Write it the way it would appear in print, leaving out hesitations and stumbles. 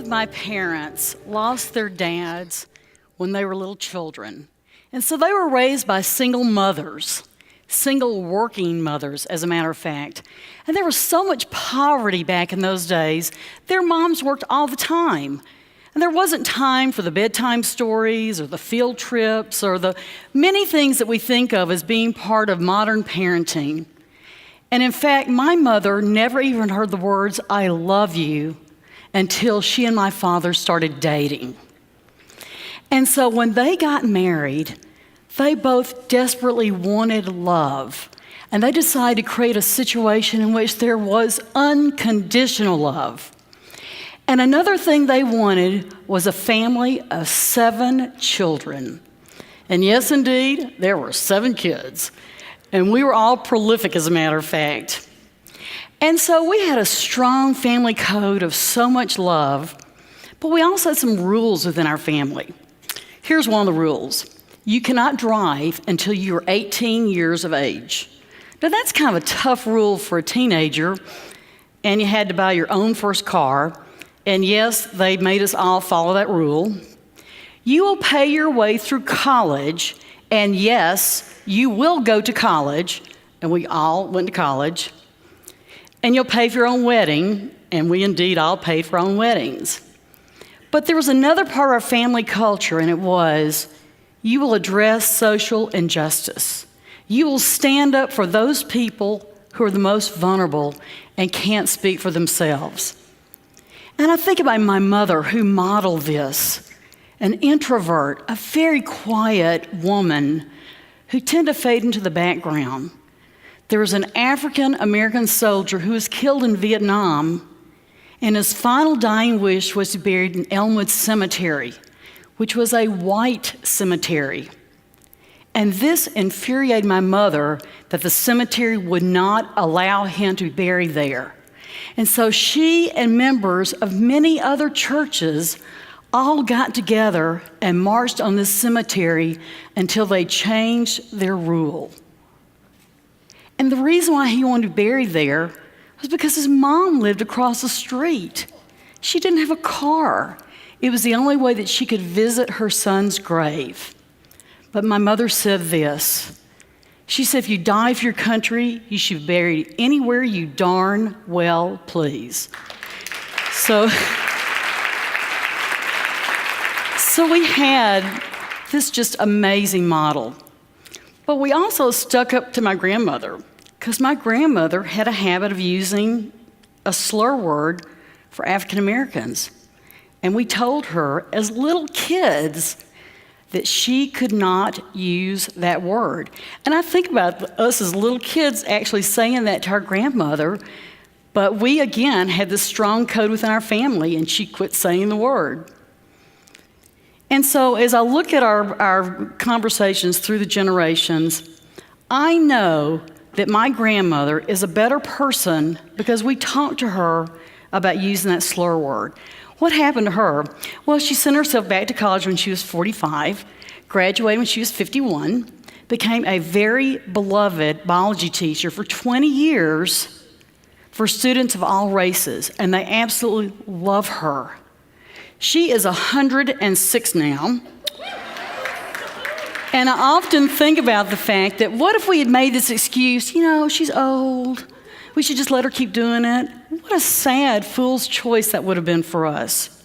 of my parents lost their dads when they were little children. And so they were raised by single mothers, single working mothers, as a matter of fact. And there was so much poverty back in those days, their moms worked all the time. And there wasn't time for the bedtime stories or the field trips or the many things that we think of as being part of modern parenting. And in fact, my mother never even heard the words, "I love you," until she and my father started dating. And so when they got married, they both desperately wanted love. And they decided to create a situation in which there was unconditional love. And another thing they wanted was a family of 7 children. And yes, indeed, there were 7 kids. And we were all prolific, as a matter of fact. And so we had a strong family code of so much love, but we also had some rules within our family. Here's one of the rules. You cannot drive until you're 18 years of age. Now that's kind of a tough rule for a teenager, and you had to buy your own first car. And yes, they made us all follow that rule. You will pay your way through college, and yes, you will go to college, and we all went to college. And you'll pay for your own wedding, and we indeed all paid for our own weddings. But there was another part of our family culture, and it was, you will address social injustice. You will stand up for those people who are the most vulnerable and can't speak for themselves. And I think about my mother who modeled this, an introvert, a very quiet woman who tended to fade into the background. There was an African-American soldier who was killed in Vietnam, and his final dying wish was to be buried in Elmwood Cemetery, which was a white cemetery. And this infuriated my mother that the cemetery would not allow him to be buried there. And so she and members of many other churches all got together and marched on this cemetery until they changed their rule. And the reason why he wanted to be buried there was because his mom lived across the street. She didn't have a car. It was the only way that she could visit her son's grave. But my mother said this. She said, if you die for your country, you should be buried anywhere you darn well please. So we had this just amazing model. But we also stuck up to my grandmother, because my grandmother had a habit of using a slur word for African Americans. And we told her as little kids that she could not use that word. And I think about us as little kids actually saying that to our grandmother, but we again had this strong code within our family, and she quit saying the word. And so as I look at our conversations through the generations, I know that my grandmother is a better person because we talked to her about using that slur word. What happened to her? Well, she sent herself back to college when she was 45, graduated when she was 51, became a very beloved biology teacher for 20 years for students of all races, and they absolutely love her. She is 106 now. And I often think about the fact that what if we had made this excuse, she's old, we should just let her keep doing it. What a sad fool's choice that would have been for us.